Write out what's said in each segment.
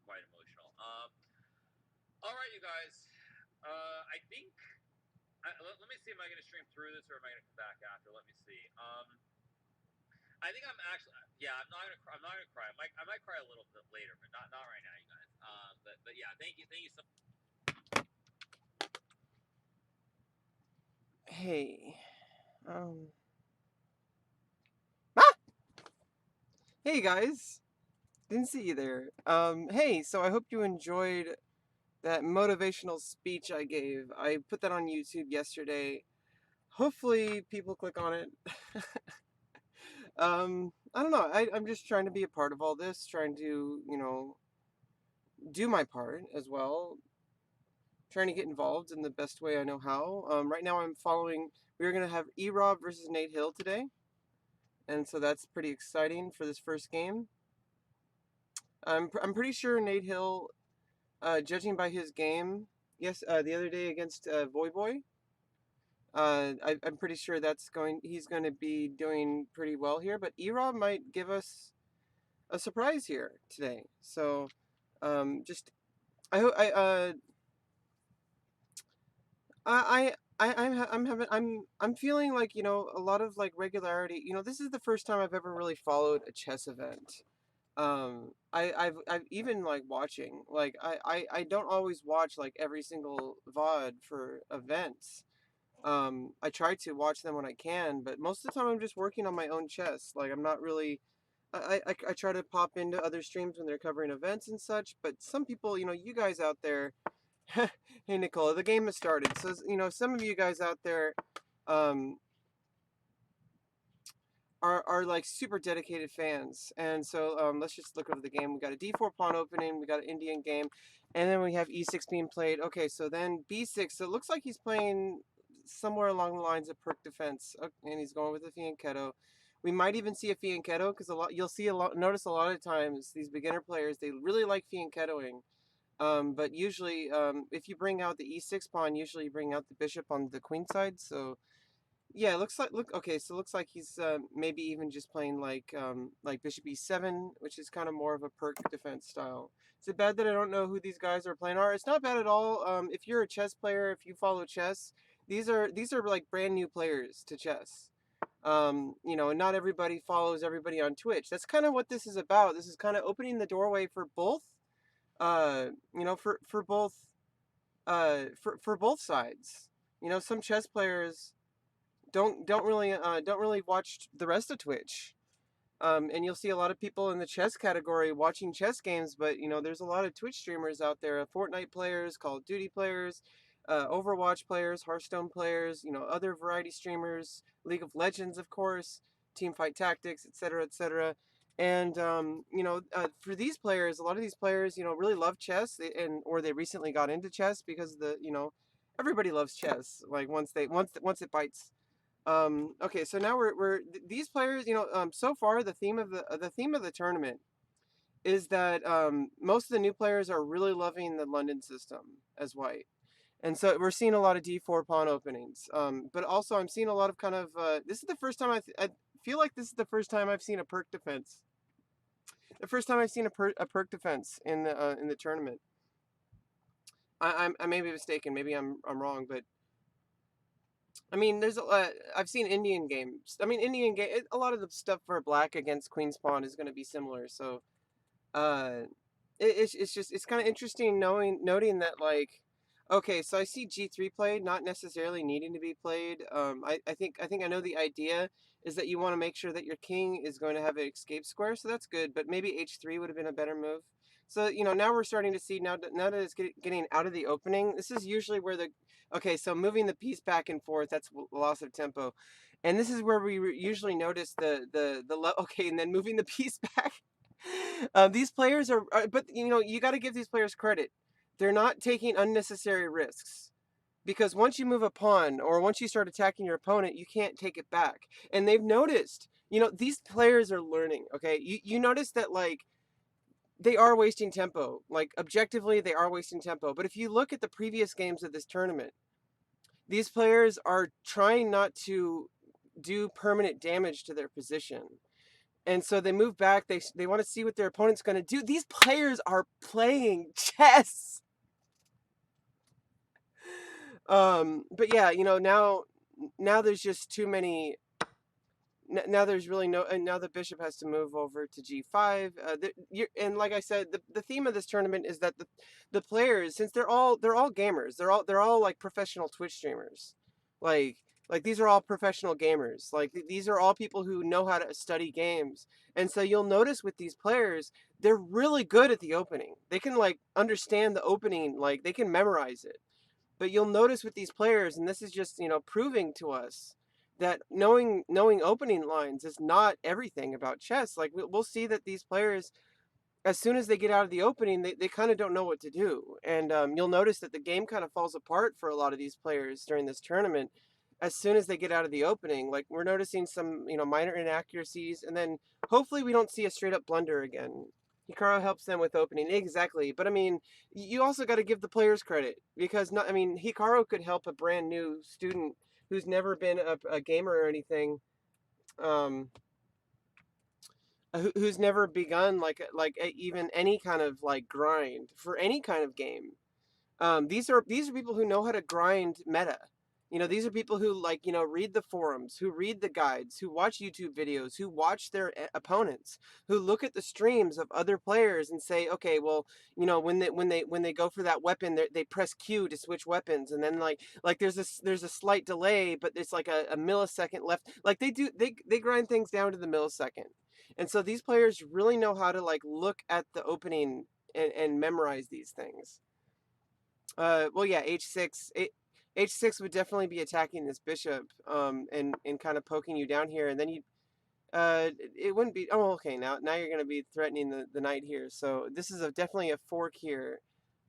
quite emotional. All right, you guys. I think. Let me see. Am I going to stream through this, or am I going to come back after? Let me see. I think I'm actually. Yeah, I'm not gonna. I'm not gonna cry. I might cry a little bit later, but not right now, you guys. But yeah, thank you so. Hey. Um. Ah! Hey guys. Didn't see you there. Hey, so I hope you enjoyed that motivational speech I gave. I put that on YouTube yesterday. Hopefully people click on it. I don't know. I'm just trying to be a part of all this, trying to, do my part as well, trying to get involved in the best way I know how. Right now I'm following, we're going to have E-Rob versus Nate Hill today. And so that's pretty exciting for this first game. I'm pretty sure Nate Hill, judging by his game, yes, the other day against Voy Boy, I'm pretty sure he's going to be doing pretty well here. But E-Rob might give us a surprise here today. So, just I hope I'm feeling like a lot of like regularity. This is the first time I've ever really followed a chess event. I've even like watching like I don't always watch like every single VOD for events. I try to watch them when I can, but most of the time I'm just working on my own chess. Like I'm not really. I try to pop into other streams when they're covering events and such, but some people, you guys out there, hey Nicola, the game has started. So some of you guys out there, um, are like super dedicated fans, and so let's just look over the game. We got a D4 pawn opening, we got an Indian game, and then we have E6 being played. Okay, so then B6. So it looks like he's playing somewhere along the lines of perk defense, and he's going with a fianchetto. We might even see a fianchetto because you'll see notice a lot of times these beginner players they really like fianchettoing. But usually, if you bring out the E6 pawn, usually you bring out the bishop on the queen side. So yeah, it looks like okay. So it looks like he's maybe even just playing like bishop E7, which is kind of more of a perk defense style. Is it bad that I don't know who these guys are playing are? It's not bad at all. If you're a chess player, if you follow chess, these are like brand new players to chess. And not everybody follows everybody on Twitch. That's kind of what this is about. This is kind of opening the doorway for both for both for both sides. Some chess players don't really watch the rest of Twitch. And you'll see a lot of people in the chess category watching chess games, but there's a lot of Twitch streamers out there, Fortnite players, Call of Duty players, Overwatch players, Hearthstone players, other variety streamers, League of Legends, of course, Teamfight Tactics, etc., etc. And for these players, a lot of these players, really love chess, or they recently got into chess because everybody loves chess. Like once it bites. Okay, so now these players, so far the theme of the tournament is that most of the new players are really loving the London system as white, and so we're seeing a lot of D4 pawn openings. But also I'm seeing a lot of kind of this is the first time I feel like this is the first time I've seen a perk defense. The first time I've seen a perk defense in the tournament. I may be mistaken. Maybe I'm wrong, but I mean, I've seen Indian games. I mean, a lot of the stuff for black against queen's pawn is going to be similar. So, uh, it's kind of interesting noting that like, okay, so I see G3 played, not necessarily needing to be played. I think I know the idea is that you want to make sure that your king is going to have an escape square, so that's good. But maybe H3 would have been a better move. So now we're starting to see now that it's getting out of the opening. This is usually where okay, so moving the piece back and forth, that's loss of tempo, and this is where we usually notice okay, and then moving the piece back. These players but you got to give these players credit. They're not taking unnecessary risks because once you move a pawn or once you start attacking your opponent, you can't take it back. And they've noticed, these players are learning. Okay, you notice that like they are wasting tempo. Like objectively, they are wasting tempo. But if you look at the previous games of this tournament, these players are trying not to do permanent damage to their position. And so they move back. They want to see what their opponent's going to do. These players are playing chess. But yeah, now there's just too many. Now there's really no, and now the bishop has to move over to g5. And like I said, the theme of this tournament is that the players, since they're all gamers, they're all like professional Twitch streamers, like these are all professional gamers. Like these are all people who know how to study games, and so you'll notice with these players, they're really good at the opening. They can like understand the opening, like they can memorize it. But you'll notice with these players, and this is just proving to us that knowing opening lines is not everything about chess. Like we'll see that these players, as soon as they get out of the opening, they kind of don't know what to do. And you'll notice that the game kind of falls apart for a lot of these players during this tournament as soon as they get out of the opening. Like we're noticing some minor inaccuracies, and then hopefully we don't see a straight up blunder again. Hikaru helps them with opening. Exactly. But I mean, you also got to give the players credit, because Hikaru could help a brand new student who's never been a gamer or anything, who's never begun even any kind of like grind for any kind of game. These are people who know how to grind meta. These are people who read the forums, who read the guides, who watch YouTube videos, who watch their opponents, who look at the streams of other players and say, okay, well, when they go for that weapon, they press Q to switch weapons, and then there's a slight delay, but it's like a millisecond left. Like they grind things down to the millisecond, and so these players really know how to look at the opening and memorize these things. Well, yeah, h6 would definitely be attacking this bishop, and kind of poking you down here, and then it wouldn't be. Oh, okay. Now you're going to be threatening the knight here. So this is definitely a fork here.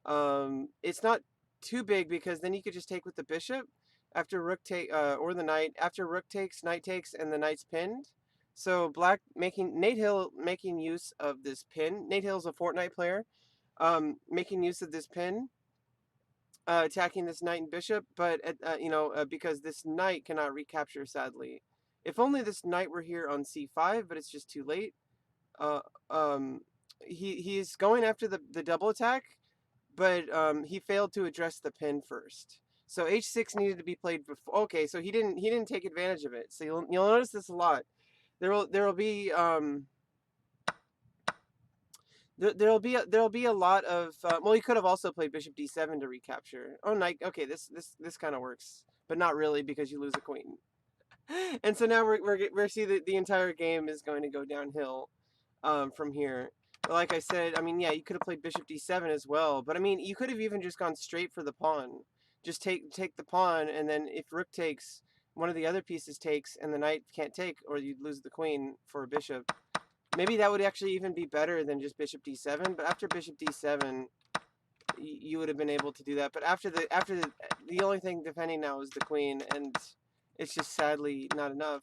It's not too big, because then you could just take with the bishop after rook take, or the knight after rook takes, knight takes, and the knight's pinned. So Nate Hill making use of this pin. Nate Hill's a Fortnite player, making use of this pin. Attacking this knight and bishop, but because this knight cannot recapture, sadly. If only this knight were here on c5, but it's just too late. He's going after the double attack, but he failed to address the pin first. So h6 needed to be played before. Okay, so he didn't take advantage of it. So you'll notice this a lot. There'll be There'll be a lot of well, you could have also played bishop d7 to recapture. Oh, knight. Okay, this kind of works, but not really, because you lose a queen. And so now we're see that the entire game is going to go downhill from here. But like I said, I mean, yeah, you could have played bishop d7 as well, but I mean, you could have even just gone straight for the pawn. Just take the pawn, and then if rook takes, one of the other pieces takes, and the knight can't take, or you'd lose the queen for a bishop. Maybe that would actually even be better than just bishop d7, but after bishop d7, you would have been able to do that. But after the only thing defending now is the queen, and it's just sadly not enough.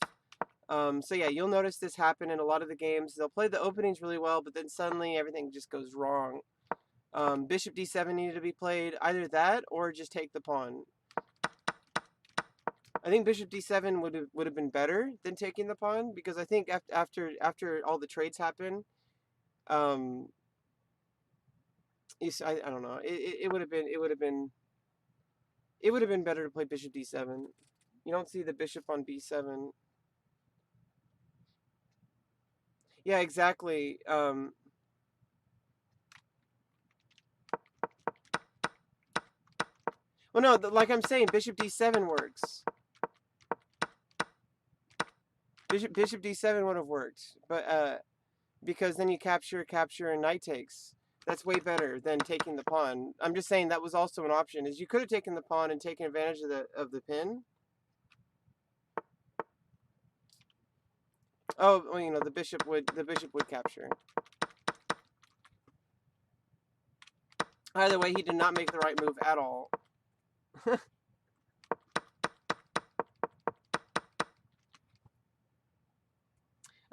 So yeah, you'll notice this happen in a lot of the games. They'll play the openings really well, but then suddenly everything just goes wrong. Bishop d7 needed to be played, either that or just take the pawn. I think bishop d7 would have been better than taking the pawn, because I think after all the trades happen, I don't know. It would have been better to play bishop d7. You don't see the bishop on b7. Yeah, exactly. Well, no, like I'm saying, bishop d7 works. Bishop d7 would have worked, but because then you capture, and knight takes. That's way better than taking the pawn. I'm just saying that was also an option. Is you could have taken the pawn and taken advantage of the pin. Oh, well, the bishop would capture. Either way, he did not make the right move at all.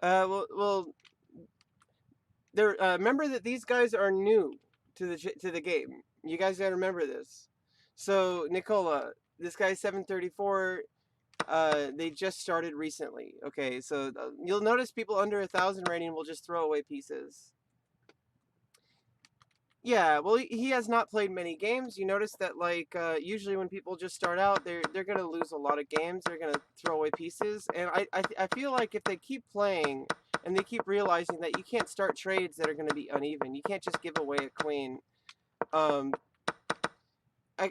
Well, remember that these guys are new to the game. You guys gotta remember this. So Nicola, this guy's 734. they just started recently. Okay, so you'll notice people under 1,000 rating will just throw away pieces. Yeah, well, he has not played many games. You notice that, like, usually when people just start out, they're gonna lose a lot of games. They're gonna throw away pieces, and I feel like if they keep playing and they keep realizing that you can't start trades that are gonna be uneven. You can't just give away a queen. Um,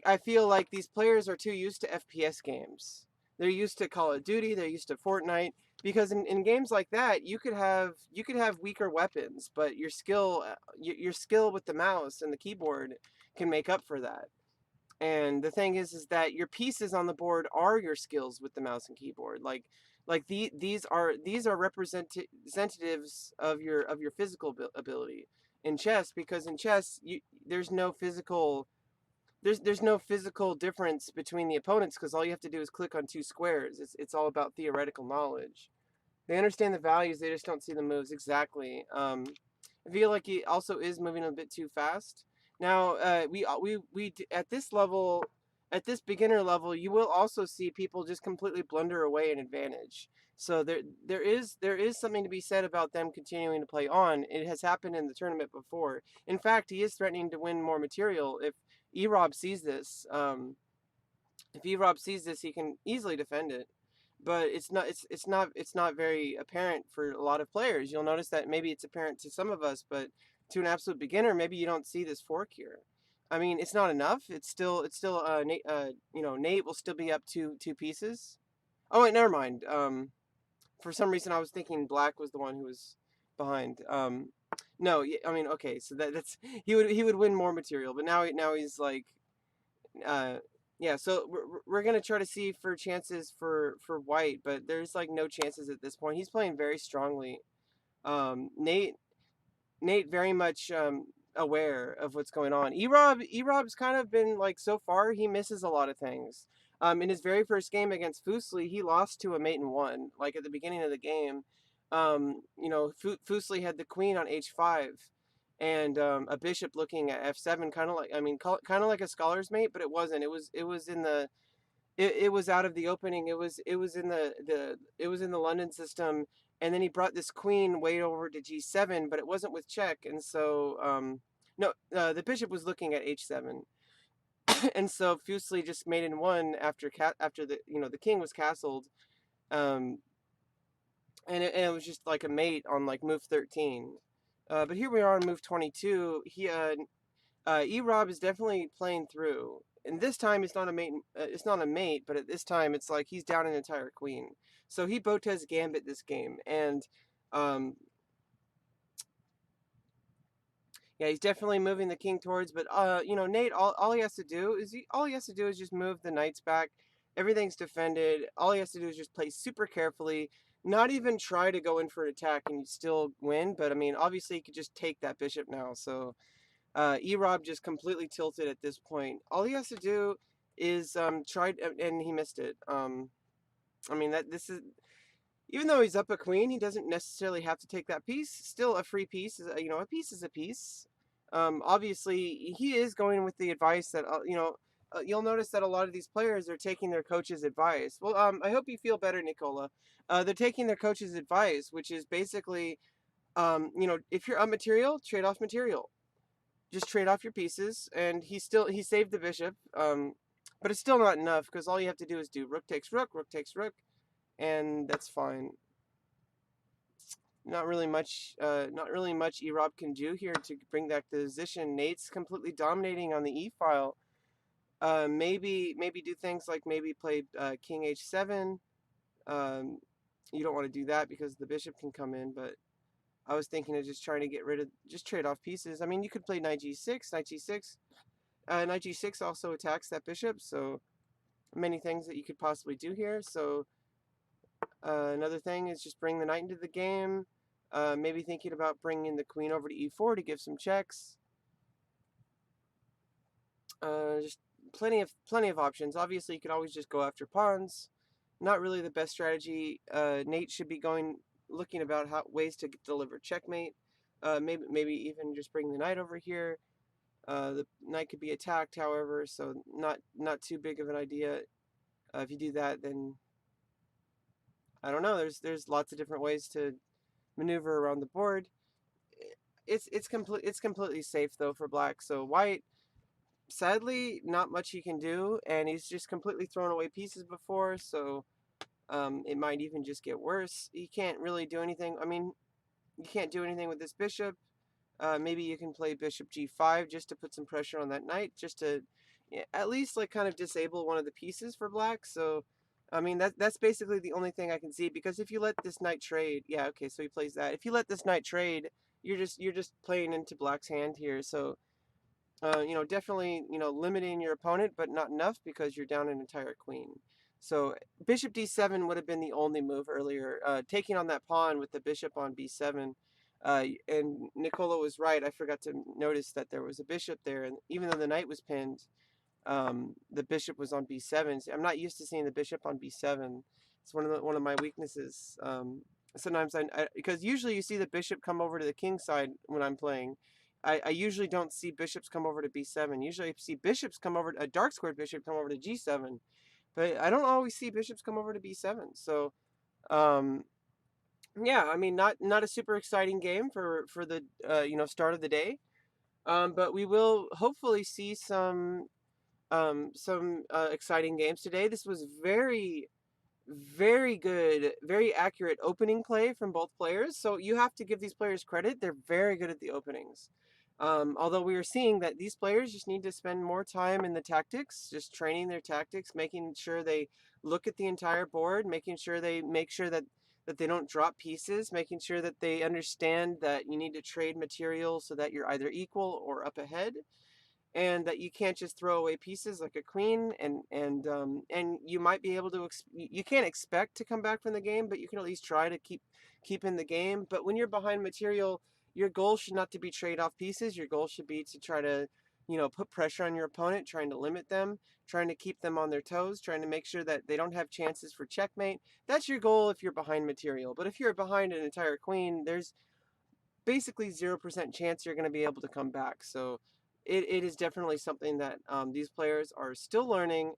I feel like these players are too used to FPS games. They're used to Call of Duty. They're used to Fortnite. Because in games like that, you could have weaker weapons, but your skill with the mouse and the keyboard can make up for that. And the thing is that your pieces on the board are your skills with the mouse and keyboard. These are representatives of your physical ability in chess. Because in chess, there's no physical there's no physical difference between the opponents because all you have to do is click on two squares. It's all about theoretical knowledge. They understand the values, they just don't see the moves exactly. I feel like he also is moving a bit too fast. Now, at this level, at this beginner level, you will also see people just completely blunder away an advantage. So there is something to be said about them continuing to play on. It has happened in the tournament before. In fact, he is threatening to win more material if Erob sees this. If Erob sees this, he can easily defend it, but it's not very apparent for a lot of players. You'll notice that maybe it's apparent to some of us, but to an absolute beginner, maybe you don't see this fork here. I mean, it's not enough. It's still Nate, Nate will still be up two pieces. Oh wait, never mind. For some reason I was thinking black was the one who was behind. No, I mean, okay, so that's he would win more material, but now he's like uh yeah, so we're gonna try to see for chances for white, but there's like no chances at this point. He's playing very strongly. Nate very much aware of what's going on. Erob's kind of been like, so far he misses a lot of things. In his very first game against Fusli, he lost to a mate and one, like at the beginning of the game. Fusli had the queen on h5 and a bishop looking at f7, kind of like, I mean, kind of like a scholar's mate, but it wasn't. It was out of the opening. It was in the London system, and then he brought this queen way over to g7, but it wasn't with check, and so no, the bishop was looking at h7, and so Fuseli just made in one after the king was castled, um, and it was just like a mate on like move 13. But here we are on move 22. Erob is definitely playing through, and this time it's not a mate. It's not a mate, but at this time it's like he's down an entire queen. So he Botez Gambit this game, and um, yeah, he's definitely moving the king towards. But Nate, all he has to do is just move the knights back. Everything's defended. All he has to do is just play super carefully. Not even try to go in for an attack, and you still win. But I mean, obviously, he could just take that bishop now. So Erob just completely tilted at this point. All he has to do is try, and he missed it. I mean, that this is, even though he's up a queen, he doesn't necessarily have to take that piece. Still, a free piece is, a piece is a piece. Obviously, he is going with the advice that you'll notice that a lot of these players are taking their coach's advice. Well, I hope you feel better, Nicola. They're taking their coach's advice, which is basically, if you're up material, trade off material. Just trade off your pieces, and he saved the bishop, but it's still not enough because all you have to do is do rook takes rook, and that's fine. Not really much Erob can do here to bring back the position. Nate's completely dominating on the e file. Maybe do things like maybe play king h7. Um, you don't want to do that because the bishop can come in, but I was thinking of just trying to just trade off pieces. I mean, you could play knight g6, knight g6. Knight g6 also attacks that bishop, so many things that you could possibly do here. So another thing is just bring the knight into the game. Maybe thinking about bringing the queen over to e4 to give some checks. Just plenty of options. Obviously, you could always just go after pawns. Not really the best strategy. Nate should be looking about ways to deliver checkmate. Maybe even just bring the knight over here. The knight could be attacked, however, so not too big of an idea. If you do that, then I don't know. There's lots of different ways to maneuver around the board. It's completely safe though for black. So white, sadly, not much he can do, and he's just completely thrown away pieces before. So it might even just get worse. He can't really do anything. I mean, you can't do anything with this bishop. Maybe you can play bishop g5 just to put some pressure on that knight, just to at least like kind of disable one of the pieces for black. So, I mean that's basically the only thing I can see, because if you let this knight trade, yeah, okay, so he plays that. If you let this knight trade, you're just playing into black's hand here. So, definitely, limiting your opponent, but not enough because you're down an entire queen. So bishop d7 would have been the only move earlier, taking on that pawn with the bishop on b7. And Nicola was right. I forgot to notice that there was a bishop there, and even though the knight was pinned, the bishop was on b7. I'm not used to seeing the bishop on b7. It's one of my weaknesses. Sometimes because usually you see the bishop come over to the king side when I'm playing. I usually don't see bishops come over to b7. Usually I see bishops come over, a dark squared bishop come over to g7, but I don't always see bishops come over to b7. So um, yeah, I mean, not a super exciting game for the start of the day. But we will hopefully see some exciting games today. This was very good, very accurate opening play from both players. So you have to give these players credit. They're very good at the openings. Although we are seeing that these players just need to spend more time in the tactics, just training their tactics, making sure they look at the entire board, making sure they make sure that they don't drop pieces, making sure that they understand that you need to trade material so that you're either equal or up ahead, and that you can't just throw away pieces like a queen, and you might be able to you can't expect to come back from the game, but you can at least try to keep in the game. But when you're behind material, your goal should not to be trade off pieces. Your goal should be to try to put pressure on your opponent, trying to limit them, trying to keep them on their toes, trying to make sure that they don't have chances for checkmate. That's your goal if you're behind material. But if you're behind an entire queen, there's basically 0% chance you're going to be able to come back. So it is definitely something that these players are still learning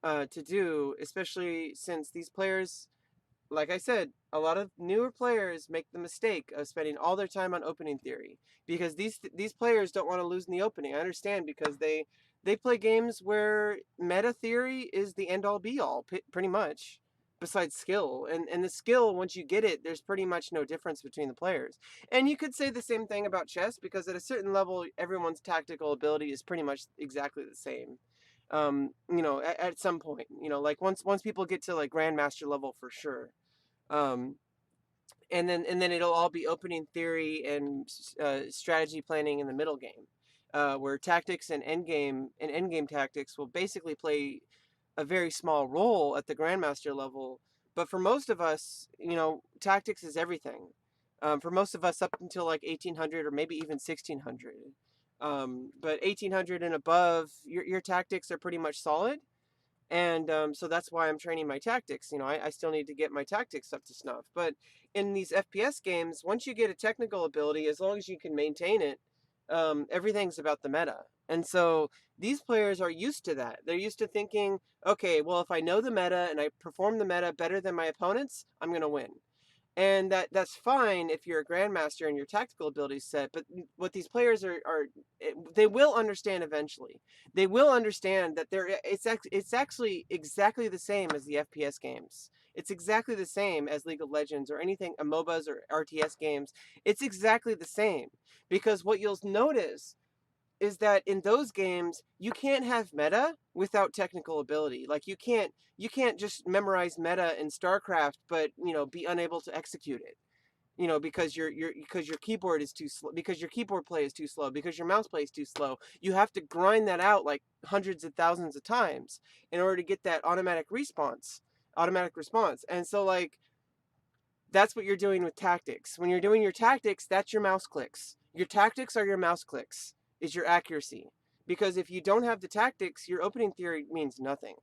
to do, especially since these players, like I said, a lot of newer players make the mistake of spending all their time on opening theory, because these players don't want to lose in the opening. I understand, because they play games where meta theory is the end all be all, pretty much, besides skill. And the skill, once you get it, there's pretty much no difference between the players. And you could say the same thing about chess, because at a certain level, everyone's tactical ability is pretty much exactly the same. At some point, like once people get to like grandmaster level, for sure. Um, and then it'll all be opening theory and strategy planning in the middle game, where tactics and endgame tactics will basically play a very small role at the grandmaster level. But for most of us, tactics is everything. For most of us, up until like 1800 or maybe even 1600. But 1800 and above, your tactics are pretty much solid. And so that's why I'm training my tactics. I still need to get my tactics up to snuff. But in these FPS games, once you get a technical ability, as long as you can maintain it, everything's about the meta. And so these players are used to that. They're used to thinking, okay, well, if I know the meta and I perform the meta better than my opponents, I'm going to win. And that's fine if you're a grandmaster and your tactical abilities set. But what these players they will understand eventually. They will understand that it's actually exactly the same as the FPS games. It's exactly the same as League of Legends or anything, MOBAs or RTS games. It's exactly the same, because what you'll notice is that in those games you can't have meta without technical ability. Like you can't just memorize meta in StarCraft, but be unable to execute it. Because your keyboard is too slow, because your keyboard play is too slow, because your mouse play is too slow. You have to grind that out like hundreds of thousands of times in order to get that automatic response. And so like that's what you're doing with tactics. When you're doing your tactics, that's your mouse clicks. Your tactics are your mouse clicks, is your accuracy. Because if you don't have the tactics, your opening theory means nothing.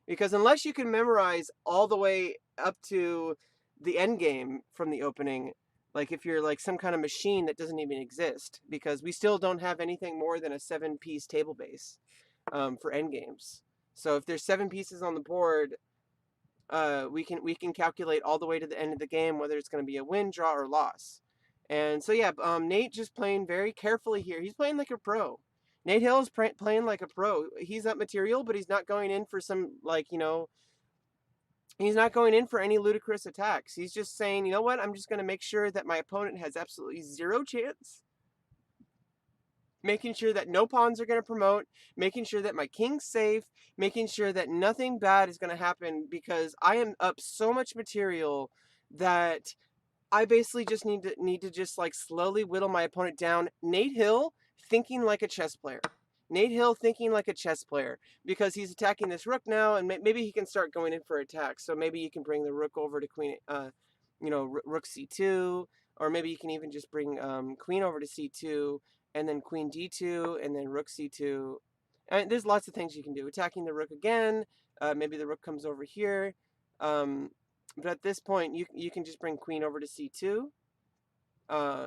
Because unless you can memorize all the way up to the end game from the opening, like if you're like some kind of machine that doesn't even exist, because we still don't have anything more than a 7-piece table base for end games. So if there's 7 pieces on the board, we can calculate all the way to the end of the game whether it's going to be a win, draw, or loss. And so yeah, Nate just playing very carefully here. He's playing like a pro. Nate Hill's playing like a pro. He's up material, but he's not going in for some he's not going in for any ludicrous attacks. He's just saying, you know what, I'm just going to make sure that my opponent has absolutely zero chance. Making sure that no pawns are going to promote, making sure that my king's safe, making sure that nothing bad is going to happen because I am up so much material that I basically just need to just like slowly whittle my opponent down. Nate Hill thinking like a chess player. Nate Hill thinking like a chess player because he's attacking this rook now, and maybe he can start going in for attack. So maybe you can bring the rook over to queen, rook c2, or maybe you can even just bring queen over to c2, and then queen d2, and then rook c2. And there's lots of things you can do. Attacking the rook again. Maybe the rook comes over here. But at this point, you can just bring queen over to c2.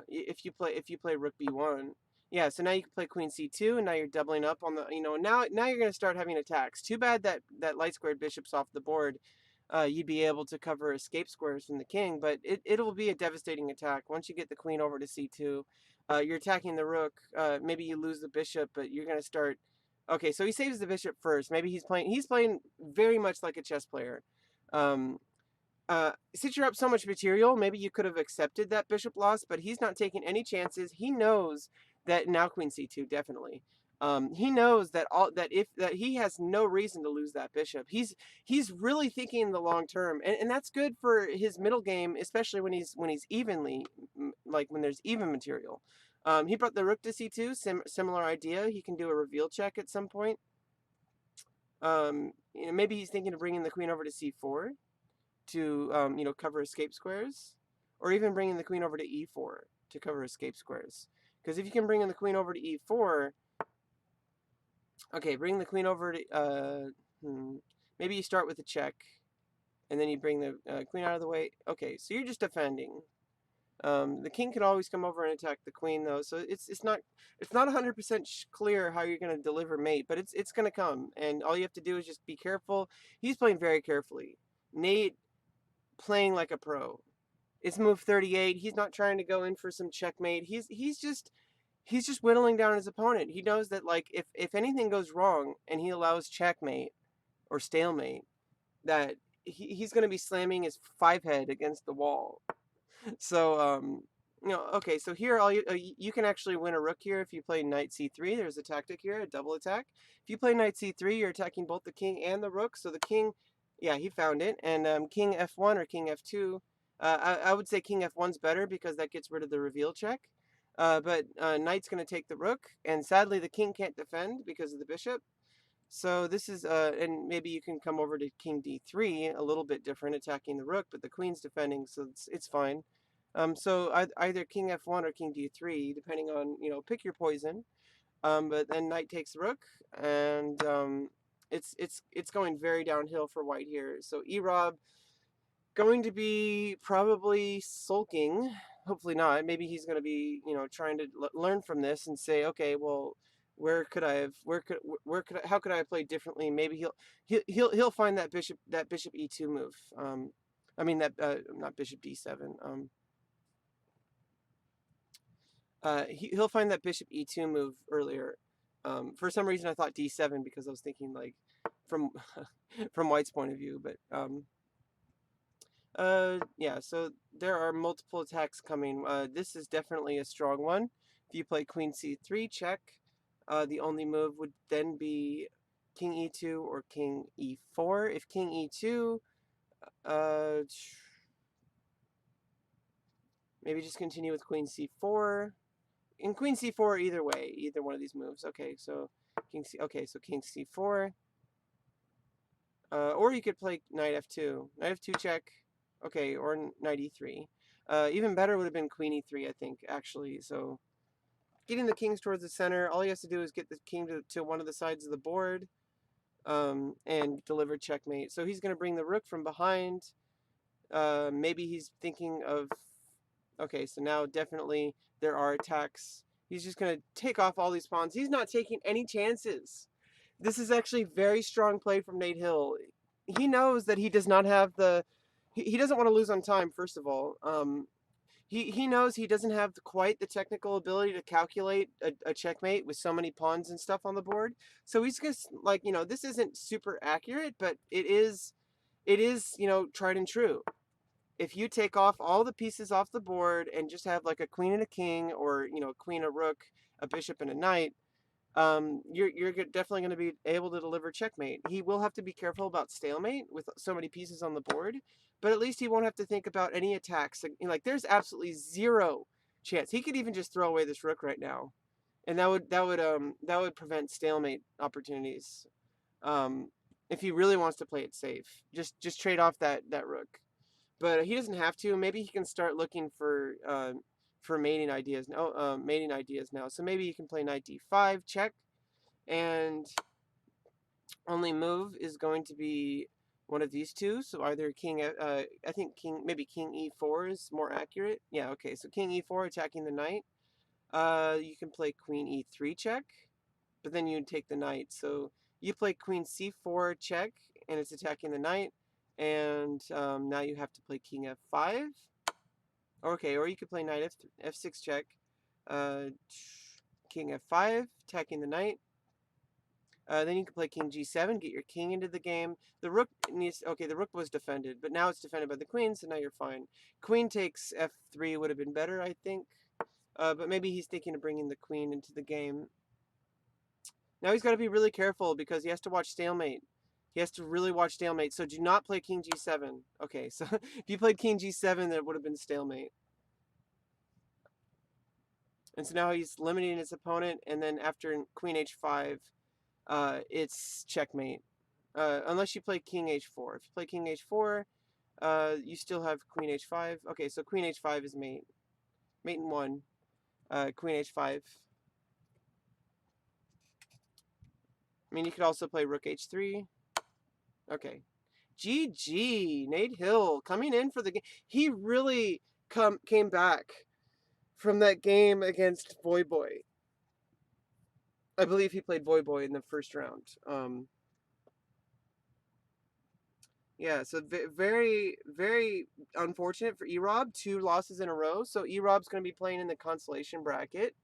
If you play rook b1, yeah. So now you can play queen c2, and now you're doubling up on the now you're going to start having attacks. Too bad that light squared bishop's off the board. You'd be able to cover escape squares from the king, but it'll be a devastating attack once you get the queen over to c2. You're attacking the rook. Maybe you lose the bishop, but you're going to start. Okay, so he saves the bishop first. Maybe he's playing very much like a chess player. Since you're up so much material, maybe you could have accepted that bishop loss, but he's not taking any chances. He knows that now queen c2 definitely. He knows that he has no reason to lose that bishop. He's really thinking in the long term, and that's good for his middle game, especially when he's evenly like when there's even material. He brought the rook to c2, similar idea. He can do a reveal check at some point. Maybe he's thinking of bringing the queen over to c4 to cover escape squares, or even bringing the queen over to e4 to cover escape squares. Because if you can bring in the queen over to e4, okay, bring the queen over to maybe you start with a check, and then you bring the queen out of the way. Okay, so you're just defending. The king can always come over and attack the queen though, so it's not 100% clear how you're going to deliver mate, but it's going to come, and all you have to do is just be careful. He's playing very carefully. Nate playing like a pro. It's move 38. He's not trying to go in for some checkmate. He's just whittling down his opponent. He knows that like if anything goes wrong and he allows checkmate or stalemate, that he's going to be slamming his 5-head against the wall. So okay, so here you can actually win a rook here if you play knight c3. There's a tactic here, a double attack. If you play knight c3, you're attacking both the king and the rook. So the king, yeah, he found it. And king f1 or king f2. I would say king f1's better because that gets rid of the reveal check. But knight's going to take the rook, and sadly the king can't defend because of the bishop. So this is, and maybe you can come over to king d3, a little bit different, attacking the rook, but the queen's defending, so it's fine. So either king f1 or king d3, depending on, pick your poison. But then knight takes rook, and it's going very downhill for white here. So E-Rob going to be probably sulking. Hopefully not. Maybe he's going to be, trying to learn from this and say, okay, well, how could I have played differently? Maybe he'll find that bishop e2 move. I mean that not bishop d7. He'll find that bishop e2 move earlier. For some reason I thought d7 because I was thinking like from from white's point of view, but yeah, so there are multiple attacks coming. This is definitely a strong one. If you play queen c3 check, the only move would then be king e2 or king e4. If king e2, maybe just continue with queen c4. In queen c4, either way, either one of these moves. Okay, so king c4. Or you could play knight f2. Knight f2 check. Okay, or knight e3. Even better would have been queen e3, I think, actually. So getting the kings towards the center, all he has to do is get the king to one of the sides of the board and deliver checkmate. So he's going to bring the rook from behind. Maybe he's thinking of... Okay, so now definitely there are attacks. He's just going to take off all these pawns. He's not taking any chances. This is actually very strong play from Nate Hill. he knows that he does not have the he doesn't want to lose on time, first of all. He knows he doesn't have quite the technical ability to calculate a checkmate with so many pawns and stuff on the board. So he's just like, this isn't super accurate, but it is tried and true. If you take off all the pieces off the board and just have like a queen and a king, or a queen, a rook, a bishop, and a knight, you're definitely going to be able to deliver checkmate. He will have to be careful about stalemate with so many pieces on the board, but at least he won't have to think about any attacks. Like there's absolutely zero chance. He could even just throw away this rook right now, and that would prevent stalemate opportunities. If he really wants to play it safe, just trade off that rook. But he doesn't have to. Maybe he can start looking for mating ideas now. Mating ideas now. So maybe you can play knight d5 check, and only move is going to be one of these two. So either king. I think maybe king e4 is more accurate. Yeah. Okay. So king e4 attacking the knight. You can play queen e3 check, but then you take the knight. So you play queen c4 check, and it's attacking the knight. And now you have to play king f5. Okay, or you could play knight f6 check, uh, king f5, attacking the knight. Then you can play king g7, get your king into the game. The rook the rook was defended, but now it's defended by the queen, so now you're fine. Queen takes f3 would have been better, I think. But maybe he's thinking of bringing the queen into the game. Now he's got to be really careful because he has to watch stalemate. He has to really watch stalemate, so do not play king g7. Okay, so if you played king g7, that would have been stalemate. And so now he's limiting his opponent, and then after queen h5, it's checkmate. Unless you play king h4. If you play king h4, you still have queen h5. Okay, so queen h5 is mate. Mate in 1. Queen h5. I mean, you could also play rook h3. Okay. GG. Nate Hill coming in for the game. He really came back from that game against Voy Boy. I believe he played Voy Boy in the first round. Yeah, so very, very unfortunate for Erob. 2 losses in a row. So Erob's going to be playing in the consolation bracket.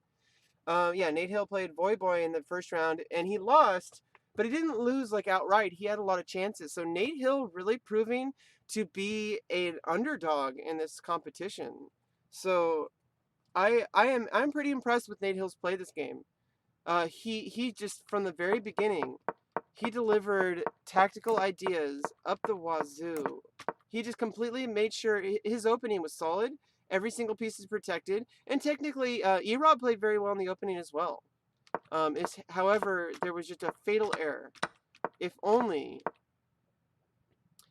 Yeah, Nate Hill played Voy Boy in the first round, and he lost, but he didn't lose like outright. He had a lot of chances. So Nate Hill really proving to be an underdog in this competition. So I'm pretty impressed with Nate Hill's play this game. He just from the very beginning, he delivered tactical ideas up the wazoo. He just completely made sure his opening was solid. Every single piece is protected, and technically, Erob played very well in the opening as well. However, there was just a fatal error. If only,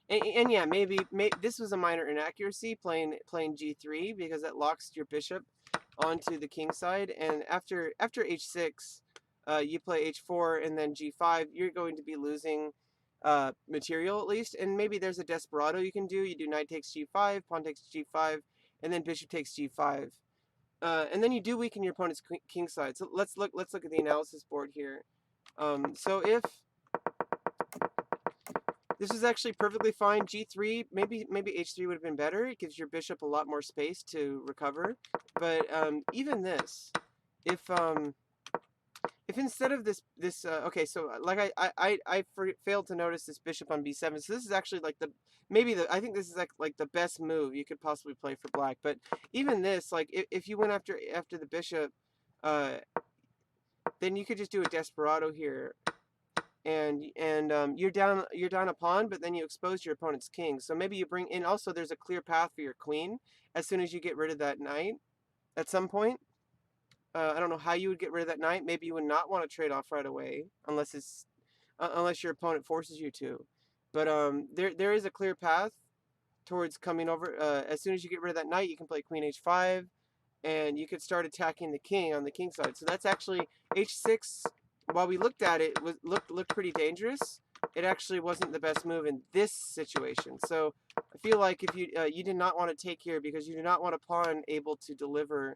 and yeah, maybe this was a minor inaccuracy playing g3 because that locks your bishop onto the king side, and after h6, you play h4 and then g5. You're going to be losing material at least, and maybe there's a desperado you can do. You do knight takes g5, pawn takes g5, and then bishop takes g5, and then you do weaken your opponent's king side. So let's look at the analysis board here. So if this is actually perfectly fine, g3, maybe h3 would have been better. It gives your bishop a lot more space to recover. But even this, if instead of this okay, so like I failed to notice this bishop on b7. So this is actually like I think this is like the best move you could possibly play for black. But even this, like if you went after the bishop, then you could just do a desperado here, and you're down a pawn, but then you expose your opponent's king. So maybe you bring in, also there's a clear path for your queen as soon as you get rid of that knight at some point. I don't know how you would get rid of that knight. Maybe you would not want to trade off right away unless your opponent forces you to. But there is a clear path towards coming over. As soon as you get rid of that knight, you can play queen h5, and you could start attacking the king on the king side. So that's actually h6. While we looked at it, looked pretty dangerous. It actually wasn't the best move in this situation. So I feel like if you did not want to take here because you do not want a pawn able to deliver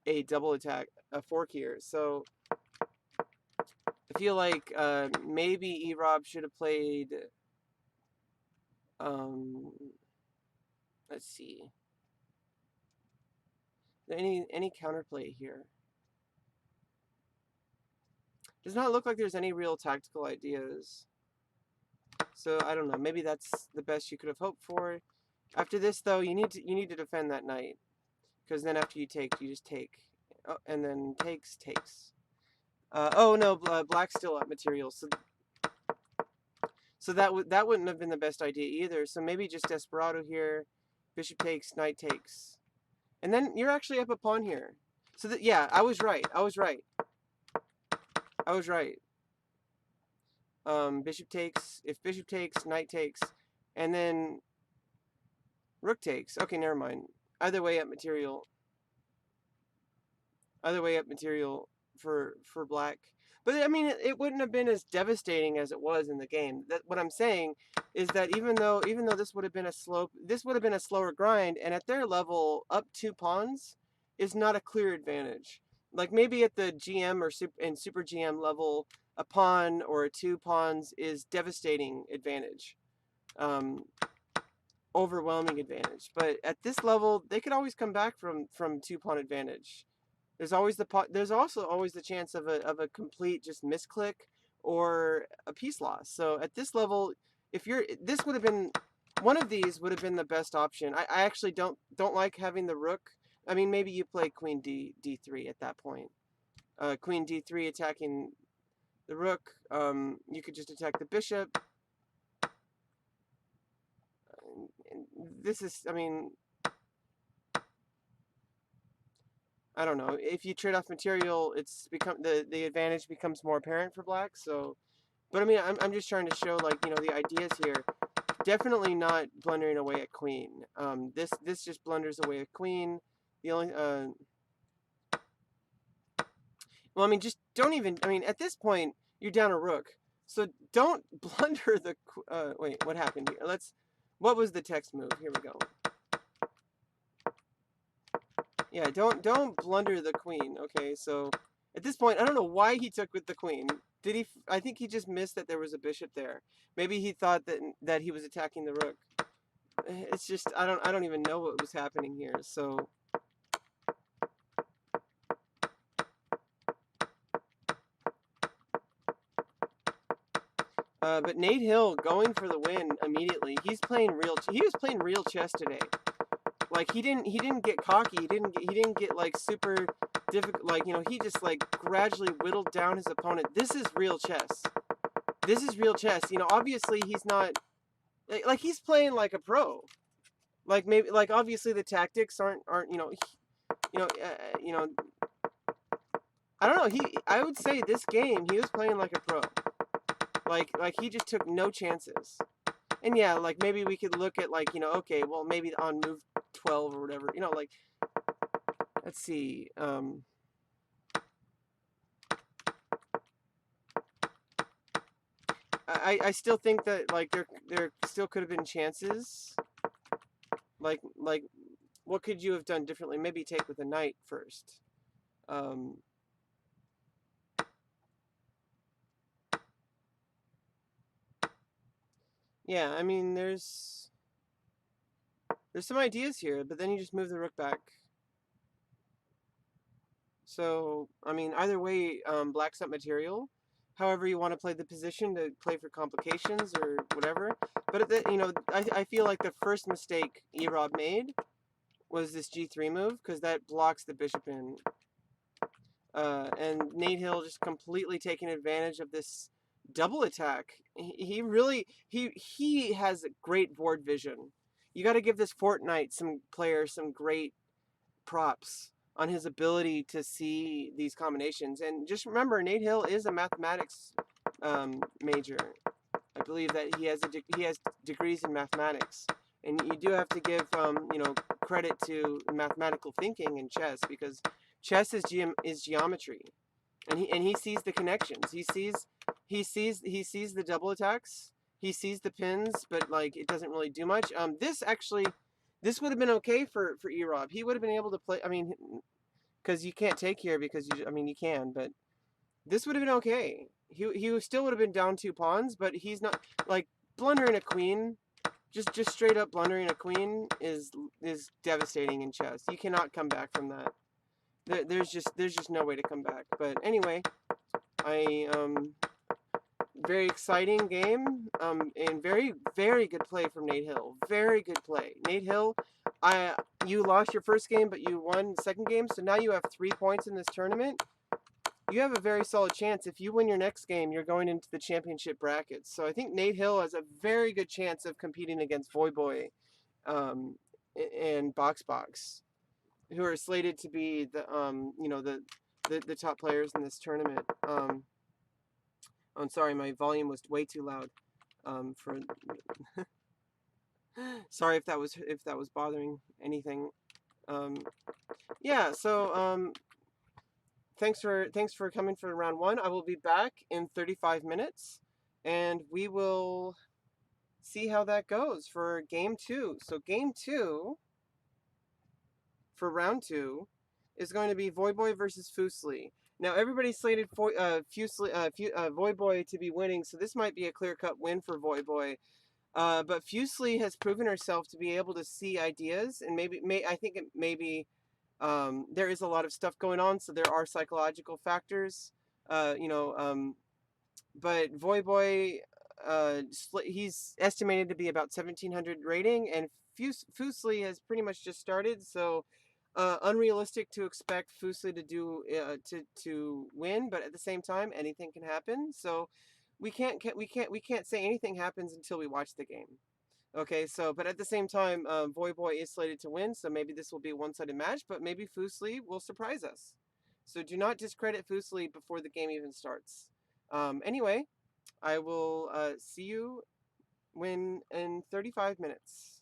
a double attack, a fork here. So I feel like maybe Erob should have played Um, let's see. Any counterplay here? Does not look like there's any real tactical ideas. So I don't know. Maybe that's the best you could have hoped for. After this, though, you need to defend that knight, because then after you take, you just take, oh, and then takes. Oh no, black's still up material, so that wouldn't have been the best idea either. So maybe just desperado here, bishop takes, knight takes, and then you're actually up a pawn here. So that, yeah, I was right. Bishop takes. If bishop takes, knight takes, and then rook takes. Okay, never mind. Either way up material. For black. But I mean, it wouldn't have been as devastating as it was in the game. That what I'm saying is that even though this would have been a slower grind, and at their level, up 2 pawns is not a clear advantage. Like maybe at the GM or super GM level, a pawn or 2 pawns is devastating advantage, overwhelming advantage. But at this level, they could always come back from 2 pawn advantage. There's also always the chance of a complete just misclick or a piece loss. So at this level, this would have been one of these would have been the best option. I actually don't like having the rook. I mean, maybe you play queen d3 at that point. Queen d3 attacking the rook. You could just attack the bishop. This is, I mean, I don't know. If you trade off material, the advantage becomes more apparent for black. So, but I mean, I'm just trying to show, like, the ideas here. Definitely not blundering away at queen. This just blunders away at queen. The only well, I mean, just don't even. I mean, at this point, you're down a rook, so don't blunder the. Wait, what happened here? What was the text move? Here we go. Yeah, don't blunder the queen. Okay, so at this point, I don't know why he took with the queen. Did he? I think he just missed that there was a bishop there. Maybe he thought that he was attacking the rook. It's just I don't even know what was happening here. So but Nate Hill going for the win immediately. He was playing real chess today. Like he didn't get cocky. He didn't get like super difficult. Like, he just like gradually whittled down his opponent. This is real chess. Obviously he's not like he's playing like a pro. Like maybe like obviously the tactics aren't I don't know. I would say this game he was playing like a pro. Like he just took no chances. And yeah, like maybe we could look at like, okay, well maybe on move 12 or whatever, like, let's see. I still think that like there still could have been chances. Like what could you have done differently? Maybe take with a knight first. Yeah, I mean there's some ideas here, but then you just move the rook back. So I mean either way, black's up material. However you want to play the position to play for complications or whatever. But I feel like the first mistake E-Rob made was this G3 move, because that blocks the bishop in. And Nate Hill just completely taking advantage of this double attack. He really he has great board vision. You got to give this Fortnite some great props on his ability to see these combinations. And just remember, Nate Hill is a mathematics major. I believe that he has degrees in mathematics, and you do have to give credit to mathematical thinking in chess, because chess is geometry, and he sees the connections. He sees the double attacks. He sees the pins, but like it doesn't really do much. This would have been okay for E-Rob. He would have been able to play. I mean, because you can't take here because you can, but this would have been okay. He still would have been down 2 pawns, but he's not like blundering a queen. just straight up blundering a queen is devastating in chess. You cannot come back from that. There's just no way to come back. But anyway, I very exciting game. And very good play from Nate Hill. Very good play, Nate Hill. You lost your first game, but you won the second game, so now you have 3 points in this tournament. You have a very solid chance. If you win your next game, you're going into the championship brackets. So I think Nate Hill has a very good chance of competing against Voyboy and Box, who are slated to be the top players in this tournament. I'm sorry, my volume was way too loud. For sorry if that was bothering anything. Yeah. So thanks for coming for round 1. I will be back in 35 minutes, and we will see how that goes for game 2. So game 2 for round 2 is going to be Voyboy versus Fuseli. Now everybody slated for Voyboy to be winning, so this might be a clear-cut win for Voyboy. But Fuseli has proven herself to be able to see ideas, and I think there is a lot of stuff going on, so there are psychological factors. But Voyboy, he's estimated to be about 1,700 rating, and Fuseli has pretty much just started, so unrealistic to expect Fuseli to do to win. But at the same time, anything can happen. So we can't say anything happens until we watch the game. Okay, so but at the same time, Voyboy is slated to win, so maybe this will be a one-sided match, but maybe Fuseli will surprise us. So do not discredit Fuseli before the game even starts. Anyway, I will see you in 35 minutes.